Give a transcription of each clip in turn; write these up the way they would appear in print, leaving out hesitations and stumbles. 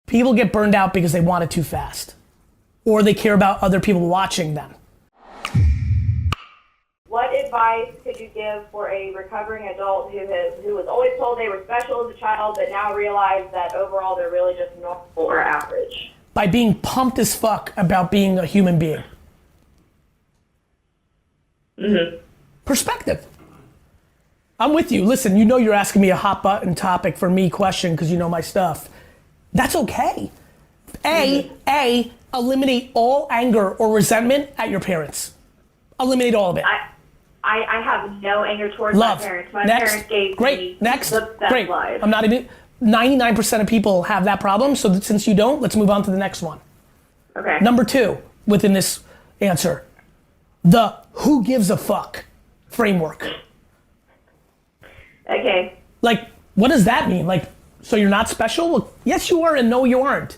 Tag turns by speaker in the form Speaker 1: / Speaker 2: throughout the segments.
Speaker 1: People get burned out because they want it too fast. Or they care about other people watching them.
Speaker 2: What advice could you give for a recovering adult who was always told they were special as a child, but now realize that overall they're really just normal or average?
Speaker 1: By being pumped as fuck about being a human being. Perspective. I'm with you. Listen, you know you're asking me a hot button topic for me question because you know my stuff. That's okay. Eliminate all anger or resentment at your parents. Eliminate all of it.
Speaker 2: I have no anger towards
Speaker 1: Love.
Speaker 2: my parents. My
Speaker 1: Next.
Speaker 2: parents gave
Speaker 1: Great.
Speaker 2: me
Speaker 1: Next.
Speaker 2: the best
Speaker 1: Great.
Speaker 2: life.
Speaker 1: I'm not even, 99% of people have that problem, so that since you don't, let's move on to the next one.
Speaker 2: Okay.
Speaker 1: Number 2 within this answer, the who gives a fuck framework.
Speaker 2: Okay.
Speaker 1: Like, what does that mean? Like, so you're not special? Well, yes you are and no you aren't.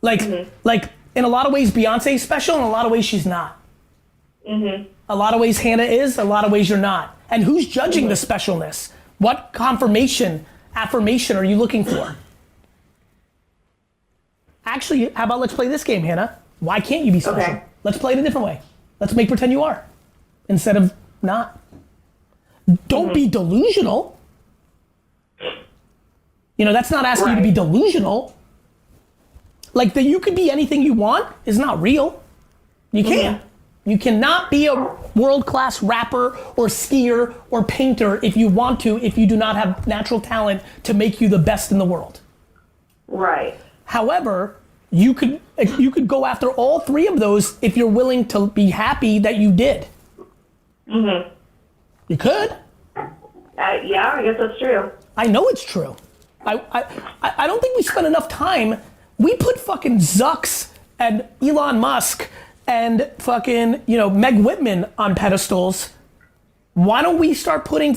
Speaker 1: Like, in a lot of ways Beyonce's special, in a lot of ways she's not. A lot of ways Hannah is, a lot of ways you're not. And who's judging the specialness? What affirmation are you looking for? Actually, how about let's play this game, Hannah? Why can't you be special?
Speaker 2: Okay.
Speaker 1: Let's play it a different way. Let's make pretend you are, instead of not. Don't be delusional. You know, that's not asking you to be delusional. Like that you could be anything you want is not real. You can't. You cannot be a world-class rapper or skier or painter if you want to, if you do not have natural talent to make you the best in the world.
Speaker 2: Right.
Speaker 1: However, you could go after all 3 of those if you're willing to be happy that you did. You could.
Speaker 2: Yeah, I guess that's true.
Speaker 1: I know it's true. I don't think we spend enough time. We put fucking Zucks and Elon Musk and fucking, Meg Whitman on pedestals. Why don't we start putting,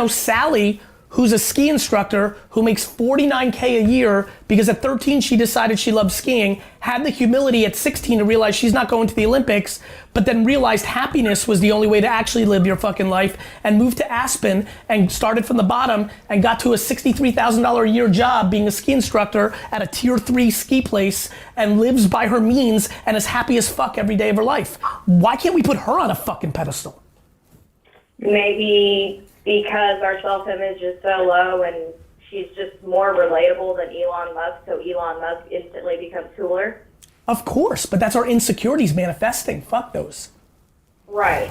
Speaker 1: Sally, who's a ski instructor who makes $49K a year because at 13 she decided she loved skiing, had the humility at 16 to realize she's not going to the Olympics, but then realized happiness was the only way to actually live your fucking life, and moved to Aspen and started from the bottom and got to a $63,000 a year job being a ski instructor at a tier 3 ski place and lives by her means and is happy as fuck every day of her life. Why can't we put her on a fucking pedestal?
Speaker 2: Maybe because our self-image is so low and she's just more relatable than Elon Musk, so Elon Musk instantly becomes cooler.
Speaker 1: Of course, but that's our insecurities manifesting. Fuck those.
Speaker 2: Right.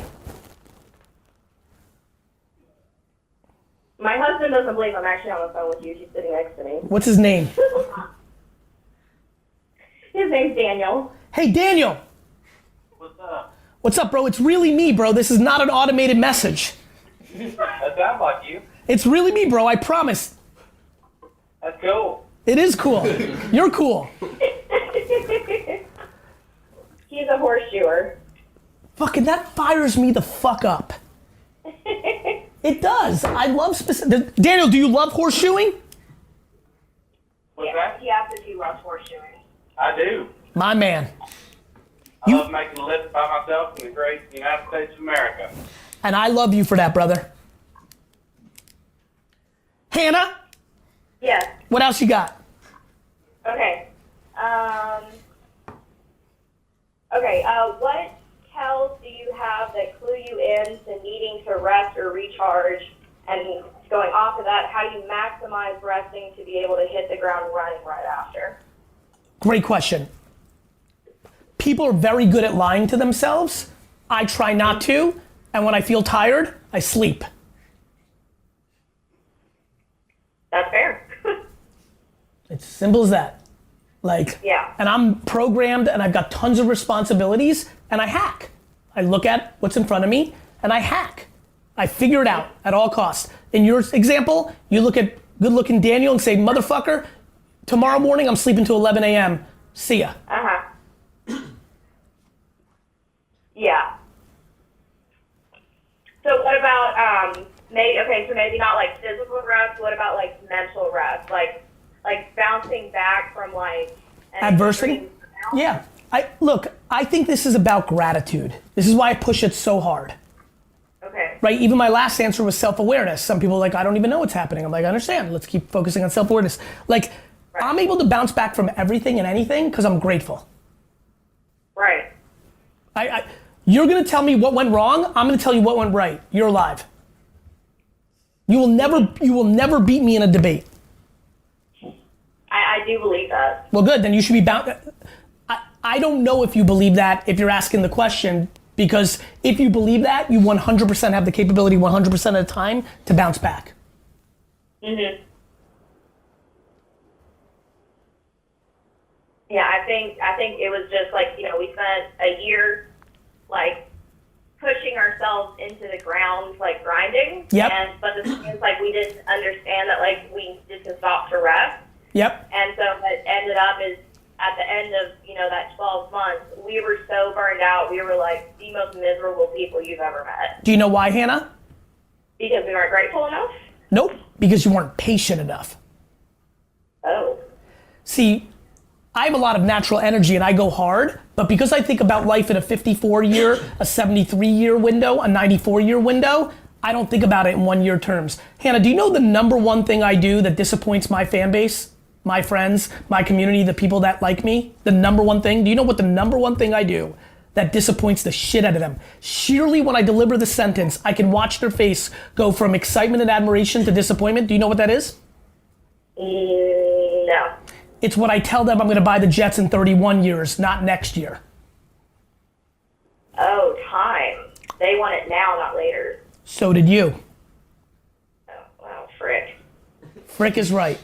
Speaker 2: My husband doesn't believe I'm actually on the phone with you. He's sitting next to me.
Speaker 1: What's his name?
Speaker 2: His name's Daniel.
Speaker 1: Hey, Daniel.
Speaker 3: What's up?
Speaker 1: What's up, bro? It's really me, bro. This is not an automated message.
Speaker 3: That sounds like you.
Speaker 1: It's really me, bro. I promise.
Speaker 3: That's cool.
Speaker 1: It is cool. You're cool.
Speaker 2: He's a horseshoer.
Speaker 1: Fucking that fires me the fuck up. It does. I love specific. Daniel, do you love horseshoeing?
Speaker 3: What's that?
Speaker 2: He asked if he loves horseshoeing.
Speaker 3: I do.
Speaker 1: My man.
Speaker 3: I love making a living by myself in the great United States of America.
Speaker 1: And I love you for that, brother. Hannah,
Speaker 2: Yes.
Speaker 1: what else you got?
Speaker 2: Okay. What tells do you have that clue you in to needing to rest or recharge? And going off of that, how do you maximize resting to be able to hit the ground running right after?
Speaker 1: Great question. People are very good at lying to themselves. I try not to, and when I feel tired, I sleep.
Speaker 2: That's fair.
Speaker 1: It's as simple as that. Like,
Speaker 2: Yeah.
Speaker 1: and I'm programmed and I've got tons of responsibilities and I hack. I look at what's in front of me and I hack. I figure it out at all costs. In your example, you look at good looking Daniel and say, motherfucker, tomorrow morning I'm sleeping till 11 a.m. See ya.
Speaker 2: Yeah. So what about maybe not like physical rest, what about like mental rest? Like bouncing back from like
Speaker 1: Adversity? Yeah. I think this is about gratitude. This is why I push it so hard.
Speaker 2: Okay.
Speaker 1: Right? Even my last answer was self-awareness. Some people are like, I don't even know what's happening. I'm like, I understand. Let's keep focusing on self-awareness. Like, I'm able to bounce back from everything and anything because I'm grateful.
Speaker 2: Right.
Speaker 1: You're gonna tell me what went wrong, I'm gonna tell you what went right. You're alive. You will never beat me in a debate.
Speaker 2: I do believe that.
Speaker 1: Well, good, then you should be bound. I don't know if you believe that if you're asking the question, because if you believe that, you 100% have the capability 100% of the time to bounce back.
Speaker 2: Mhm. Yeah, I think it was just like, you know, we spent a year like pushing ourselves into the ground, like grinding.
Speaker 1: Yep.
Speaker 2: But the thing is, like, we didn't understand that, like, we needed to stop to rest.
Speaker 1: Yep.
Speaker 2: And so what ended up is at the end of, you know, that 12 months, we were so burned out. We were like the most miserable people you've ever met.
Speaker 1: Do you know why, Hannah?
Speaker 2: Because we weren't grateful enough?
Speaker 1: Nope, because you weren't patient enough.
Speaker 2: Oh.
Speaker 1: See, I have a lot of natural energy and I go hard, but because I think about life in a 54-year, a 73-year window, a 94-year window, I don't think about it in 1 year terms. Hannah, do you know the number one thing I do that disappoints my fan base, my friends, my community, the people that like me? The number one thing? Do you know what the number one thing I do that disappoints the shit out of them? Sheerly, when I deliver the sentence, I can watch their face go from excitement and admiration to disappointment. Do you know what that is?
Speaker 2: No.
Speaker 1: It's when I tell them I'm gonna buy the Jets in 31 years, not next year.
Speaker 2: Oh, time. They want it now, not later.
Speaker 1: So did you.
Speaker 2: Oh, wow, frick.
Speaker 1: Frick is right.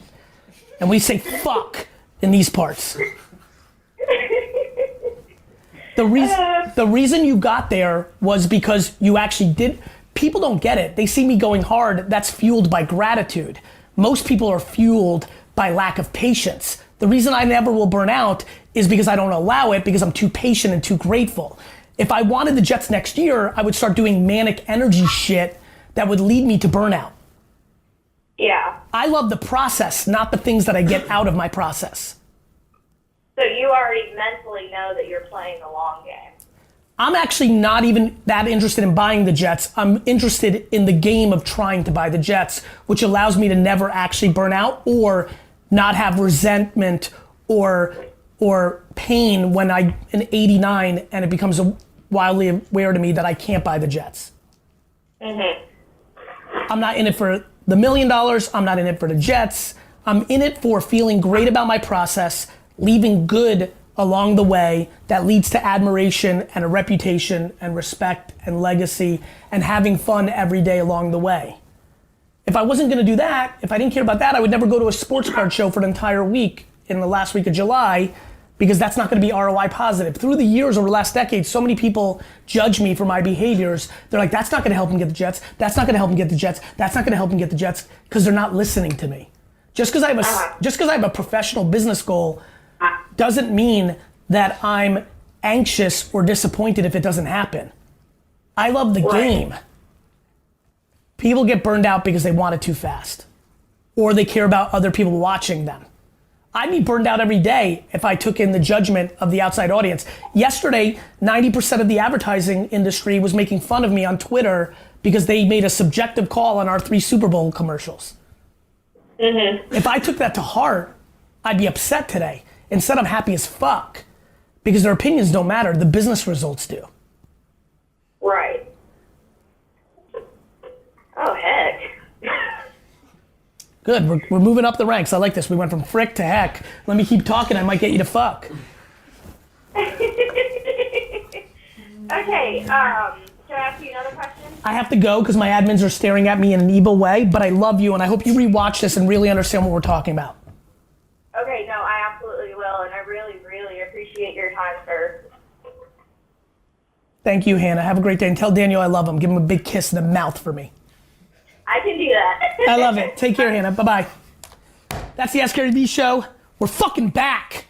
Speaker 1: And we say fuck in these parts. The reason you got there was because you actually did. People don't get it. They see me going hard. That's fueled by gratitude. Most people are fueled by lack of patience. The reason I never will burn out is because I don't allow it, because I'm too patient and too grateful. If I wanted the Jets next year, I would start doing manic energy shit that would lead me to burnout.
Speaker 2: Yeah.
Speaker 1: I love the process, not the things that I get out of my process.
Speaker 2: So you already mentally know that you're playing the long game.
Speaker 1: I'm actually not even that interested in buying the Jets. I'm interested in the game of trying to buy the Jets, which allows me to never actually burn out or not have resentment or pain when I'm 89 and it becomes wildly aware to me that I can't buy the Jets.
Speaker 2: Mm-hmm.
Speaker 1: I'm not in it for the $1 million. I'm not in it for the Jets. I'm in it for feeling great about my process, leaving good along the way that leads to admiration and a reputation and respect and legacy and having fun every day along the way. If I wasn't gonna do that, if I didn't care about that, I would never go to a sports card show for an entire week in the last week of July, because that's not gonna be ROI positive. Through the years, over the last decade, so many people judge me for my behaviors. They're like, that's not gonna help him get the Jets. That's not gonna help him get the Jets. That's not gonna help him get the Jets, because they're not listening to me. Just because I have a professional business goal doesn't mean that I'm anxious or disappointed if it doesn't happen. I love the game. People get burned out because they want it too fast, or they care about other people watching them. I'd be burned out every day if I took in the judgment of the outside audience. Yesterday, 90% of the advertising industry was making fun of me on Twitter because they made a subjective call on our 3 Super Bowl commercials. Mm-hmm. If I took that to heart, I'd be upset today. Instead, I'm happy as fuck because their opinions don't matter. The business results do.
Speaker 2: Right. Oh, heck.
Speaker 1: Good, we're moving up the ranks. I like this. We went from frick to heck. Let me keep talking, I might get you to fuck.
Speaker 2: Okay, should I ask you another question?
Speaker 1: I have to go because my admins are staring at me in an evil way, but I love you and I hope you rewatch this and really understand what we're talking about.
Speaker 2: Okay, no, I absolutely will, and I really, really appreciate your time, sir.
Speaker 1: Thank you, Hannah. Have a great day. And tell Daniel I love him. Give him a big kiss in the mouth for me.
Speaker 2: I can do that.
Speaker 1: I love it. Take care, Hannah. Bye-bye. That's the Ask GaryVee show. We're fucking back.